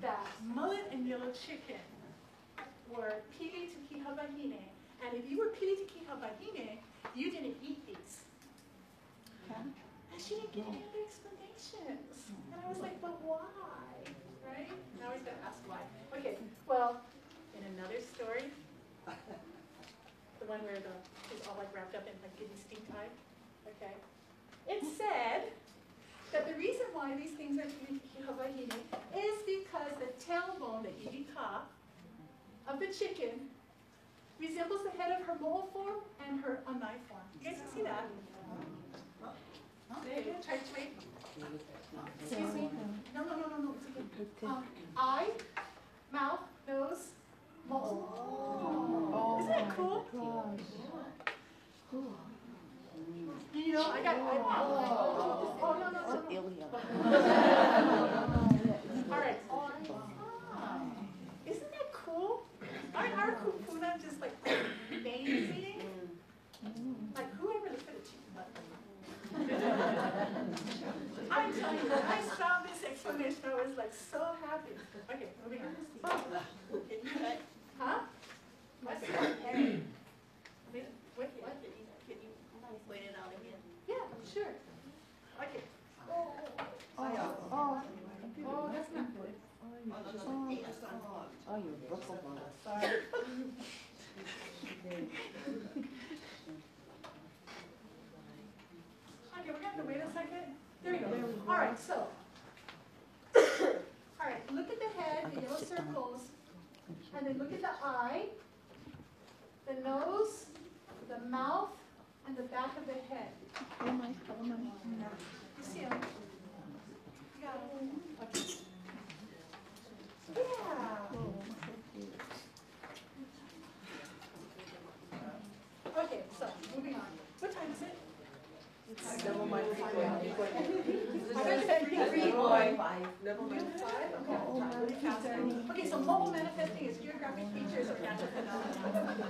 that mullet and yellow chicken were pili to kihavahine, and if you were pili to kihavahine, you didn't eat these. And she didn't give any other explanations. And I was like, but why? Right? And I always got to ask why. Okay, well, in another story, the one where he's all like wrapped up in like giddy stink eye, okay? It said that the reason why these things are wahine is because the tailbone, the ibika, of the chicken resembles the head of her mo'o form and her anai form. You guys can see that? Try to wait. Excuse me. No, it's okay. Eye, mouth, nose, mo'o. Isn't that cool? You know, I got. No. All right. Isn't that cool? Aren't our kupuna just like amazing? Like whoever the fettuccine. I'm telling you, when I saw this explanation, I was like so happy. Okay, moving on. Huh? What's that? Wait, what? Can you wait it out again? Yeah, sure. Okay. Oh, that's not good. Oh, you broke the Sorry. Okay, we're going to have to wait a second. There we go. All right, so. All right, look at the head, the yellow circles, and then look at the eye, the nose, the mouth, and the back of the head. You see them? Yeah. Okay. Yeah. Okay, so moving on. What time is it? Never mind. I said 3:05. Never mind. Okay, so mobile manifesting is geographic features or natural phenomena.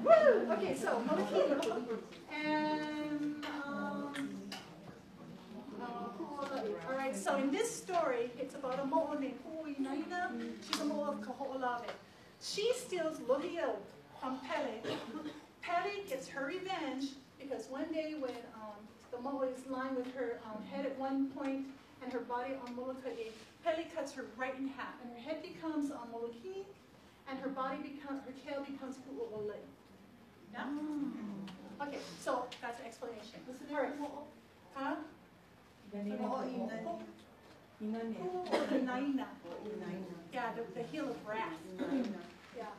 Woo! Okay, so molekili. And all right, so in this story, it's about a mo'o named Huinaina. She's a mo'o of Kaho'olawe. She steals Lohio from Pele. Pele gets her revenge because one day when the mo'o is lying with her head at one point and her body on Molokai, Pele cuts her right in half, and her head becomes Molokai, and her tail becomes Pu'u'ole. Yeah? Okay, so that's an explanation. All right. Huh? Huinaina. Yeah, the heel of wrath. Yeah.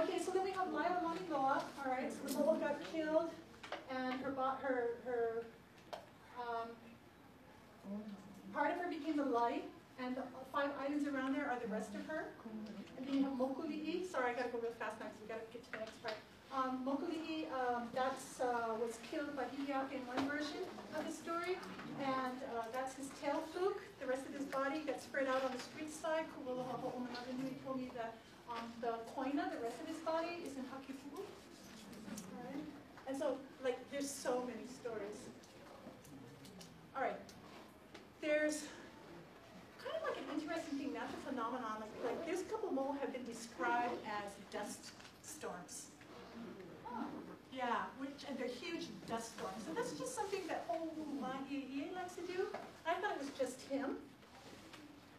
Okay, so then we have Laila Laniloa. All right, so the mo'o got killed, and part of her became the light, and the 5 items around there are the rest of her. And then you have Mokuli'i. Sorry, I gotta go real fast now because we gotta get to the next part. Mokuli'i, was killed by Hideaki in one version of the story, and that's his tail fluke. The rest of his body got spread out on the street side. Kuwaloha Ho'omanadinui told me that the koina, the rest of his body, is in Hakifu'u. Alright? And so, like, there's so many stories. Alright. There's kind of like an interesting thing, natural phenomenon. Like there's a couple mo'o have been described as dust storms. Yeah, and they're huge dust storms. So that's just something that Wahine likes to do. I thought it was just him.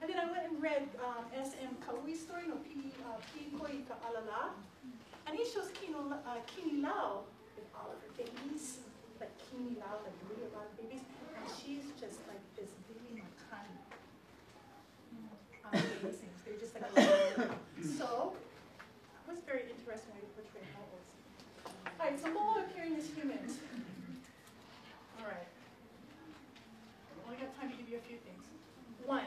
And then I went and read S.M. Kaui's story, no Pi Koi Ka'alala. And he shows Kini Lau with all of her babies. Like Kini Lau, like really a lot of babies. And she's just like this baby makani. Amazing. They're just like so it was very interesting way to portray mo'os. Alright, so mo'o appearing as humans. Alright. Only got time to give you a few things. 1.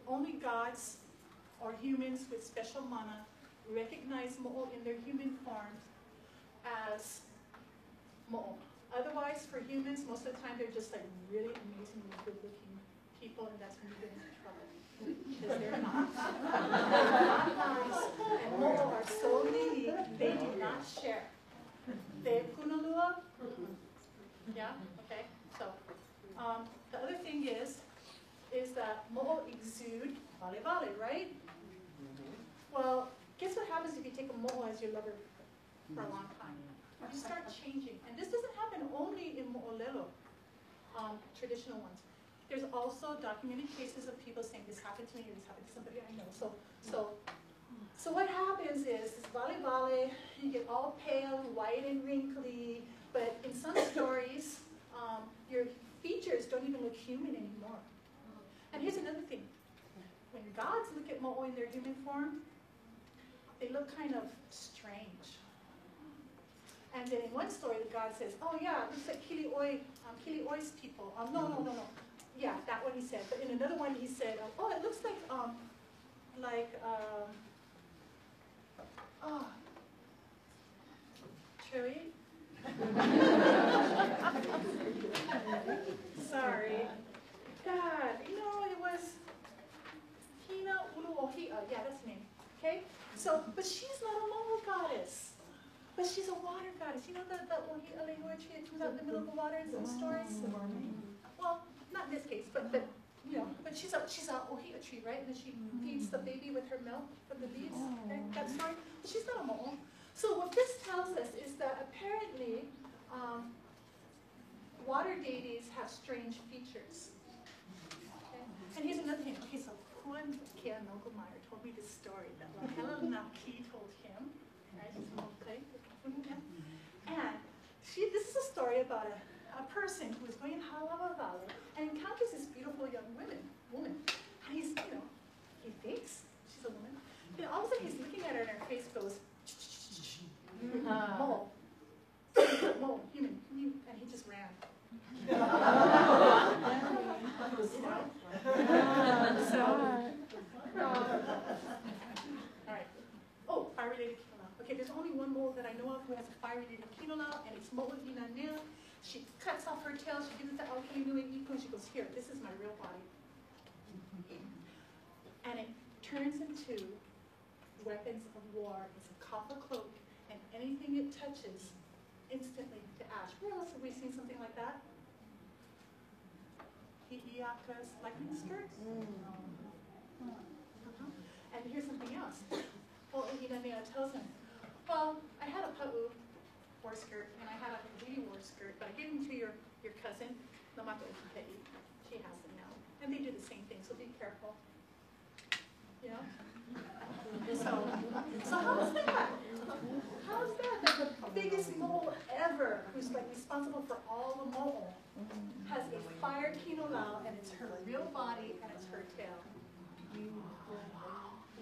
Only gods or humans with special mana recognize mo'o in their human forms as mo'o. Otherwise, for humans, most of the time they're just like really amazingly good-looking people, and that's when you get into trouble. Because they're not. They're not nice, and mo'o are so needy, they do not share. They punalua. Yeah. Okay. So, the other thing is that mo'o exude vale, right? Well, guess what happens if you take a mo'o as your lover for a long time? You start changing. And this doesn't happen only in mo'olelo, traditional ones. There's also documented cases of people saying, this happened to me, or this happened to somebody I know. So what happens is, vale, you get all pale, white, and wrinkly, but in some stories, your human anymore. And here's another thing. When gods look at mo'o in their human form, they look kind of strange. And then in one story, the god says, oh yeah, it looks like Kili'oi's people. No. Yeah, that one he said. But in another one he said, oh, it looks like Cherry? Sorry. God, it was Hina Uluohi'a. Yeah, that's the name. Okay? So, but she's not a mo'o goddess. But she's a water goddess. You know that Ohi'a Leihua tree that comes out in the middle of the water in some stories? Well, not in this case, but she's a Ohi'a tree, right? And then she feeds the baby with her milk from the leaves. Okay? That story. But she's not a mo'o. So what this tells us is that apparently water deities have strange features. Okay? And here's another thing. Okay, so Juan Kia Nogelmeyer told me this story that Helen Naki told him. Right? Okay. And this is a story about a person who is going in Halawa Valley and encounters this beautiful young woman. And he's, he thinks she's a woman. Then all of a sudden he's looking at her and her face goes, Mo, human, and he just ran. All right. Oh, fire-related kinola. Okay, there's only one mole that I know of who has a fire-related kinola, and it's Mo'ohinanea. She cuts off her tail, she gives it to Aokinui Iku, and she goes, here, this is my real body. And it turns into weapons of war. It's a copper cloak, and anything it touches, instantly to ash. Where else have we seen something like that? Hi'iaka's lightning skirt. And here's something else. Well, Hinamea tells him, well, I had a pa'u war skirt, and I had a Hawaii war skirt, but I gave them to your cousin, Namako Hikei. She has them now. And they do the same thing, so be careful. You know? So how's that? How's that? The biggest mole ever, who's like responsible for all the mole, has a fire kinolau, and it's her real body, and it's her tail. You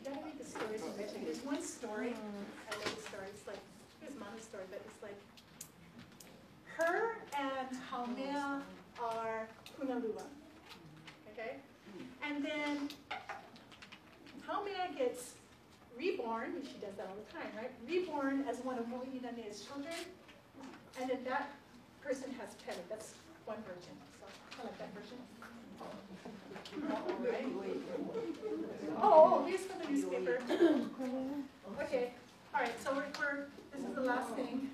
gotta read the stories to mention. There's one story, I love the story, it's like, here's Mama's story, but it's like, her and Haumea are Punalua, okay? And then Haumea gets reborn, she does that all the time, right? Reborn as one of Mo'inane's children, and then that person has Pele. That's one version, so I like that version. Right? Oh, here's from the newspaper. Okay, all right, so this is the last thing.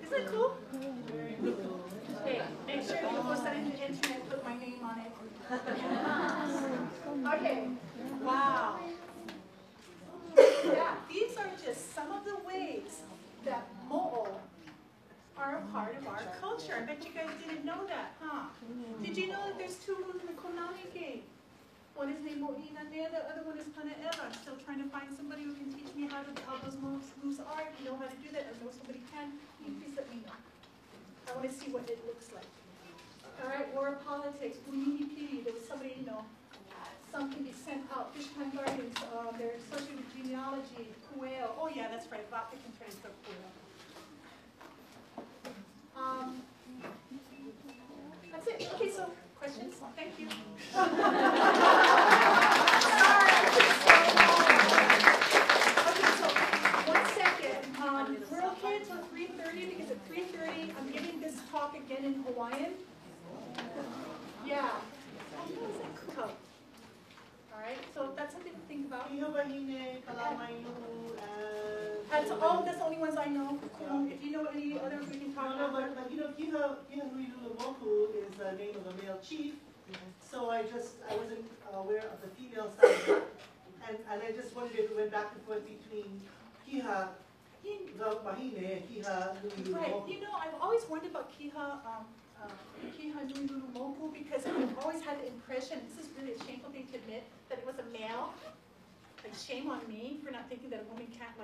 Isn't that cool? Hey, make sure you post that in the internet, put my name on it. Okay, wow. Yeah, these are just some of the ways that mo'o are a part of our culture. I bet you guys didn't know that, huh? Did you know that there's two moves in the Konami game? One is named Mo'inanea, the other one is Panaeva. I'm still trying to find somebody who can teach me how those moves are. If you know how to do that, or know somebody can please let me know. I want to see what it looks like. All right, war of politics, Unihipiri. There was somebody, some can be sent out. Fishpan gardens, they're associated with genealogy, Kueo. Oh yeah, that's right, Vaka can trace the Kueo. That's it. Okay, so questions? Thank you. Sorry. Okay, so 1 second. We're okay until 3:30 because at 3:30 I'm giving this talk again in Hawaiian. Yeah. Cool. All right, so that's something to think about. That's the only ones I know. If you know any others, we can talk about. But Kihanui is the name of a male chief. So I wasn't aware of the female side. And I just wondered if it went back and forth between Kiha, the Wahine, and Kiha Nui Right. I've always wondered about Kiha Nui Lulumoku because I've always had the impression, this is really a shameful thing to admit, that it was a male. Like, shame on me for not thinking that a woman can't,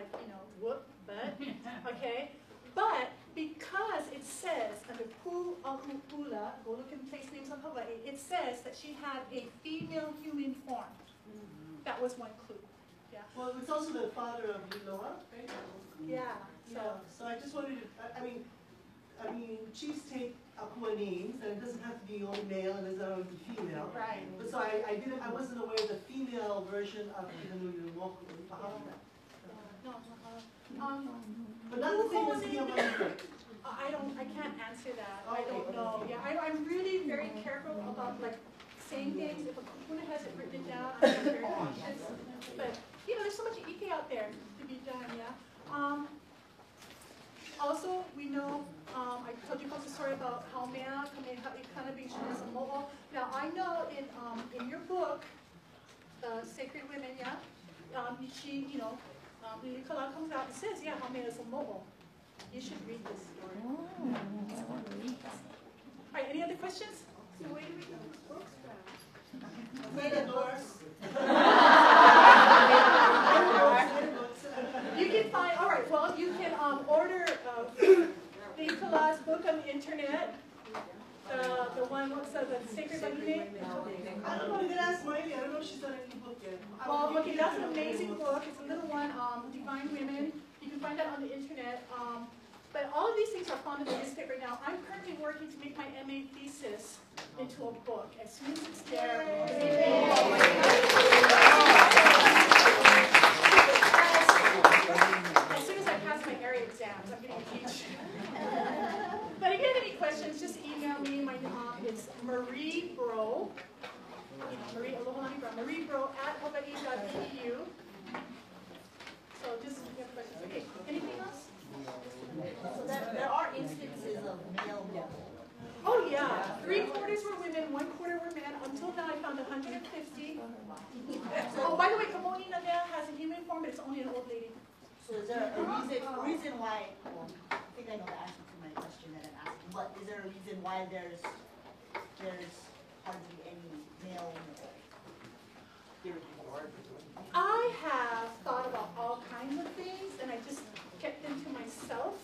whoop butt, okay? But because it says under Pu Ula, go look in place names of Hawaii, it says that she had a female human form. That was one clue. Yeah. Well, it's also the father of Liloa, right? Yeah. So I just wanted to, I mean, chiefs take Apua names, and it doesn't have to be only male, and it doesn't have to be female. Right. But so I wasn't aware of the female version of Kihanui Moku. But not the same as Kihamani. I can't answer that. I don't know. Yeah, I'm really very careful about like saying things. If a kupuna hasn't written it down, I'm very cautious. But there's so much ike out there to be done. Yeah. Also, we know I told you folks a story about how mea kind of being shown as a mo'o. Now I know in your book, Sacred Women, yeah, she Lilikala comes out and says, yeah, how mea is a mo'o. You should read this story. All right, any other questions? So where do we get these books from? Right at doors. You can find, all right, well, you can order Lilikala's book on the internet. The one, what's the Sacred Wahine? I don't know, you can ask Miley. I don't know if she's done any book yet. Well, okay, that's an amazing book. It's a little one, Divine Women. You can find that on the internet. But all of these things are found in the newspaper now. I'm currently working to make my MA thesis into a book. As soon as it's there, as soon as I pass my area exams, I'm going to teach. But if you have any questions, just email me. My it's Marie Bro. Marie Bro at hawaii.edu. So just if you have questions. Okay, anything else? So there are instances of male mo'o. Oh yeah, 3/4 were women, 1/4 were men. Until now, I found 150. Oh, by the way, Kamo'ina now has a human form, but it's only an old lady. So is there a reason why? Well, I think I know the answer to my question that I'm asking. But is there a reason why there's hardly any male mo'o? I have thought about all kinds of things, and I just kept them to myself.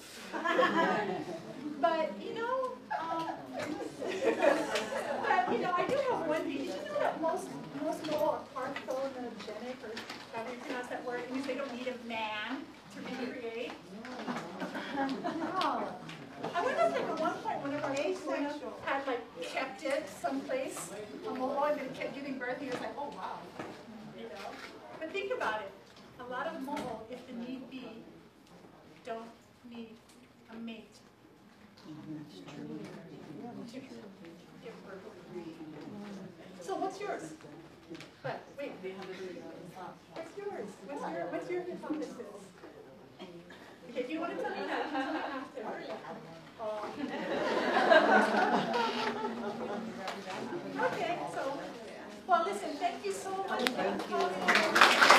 But I do have one thing. Did you know that most mo'o are parthenogenic, or how do you pronounce that word? It means they don't need a man to recreate. I wonder if at one point one of our asexual had kept it someplace, a mo'o, and then kept giving birth, and he was like, oh wow. But think about it. A lot of mo'o, if the need be, don't need a mate. So what's yours? But wait. What's yours? What's your hypothesis? Okay, if you want to tell me that, you can tell me after. Okay, so well listen, thank you so much for coming.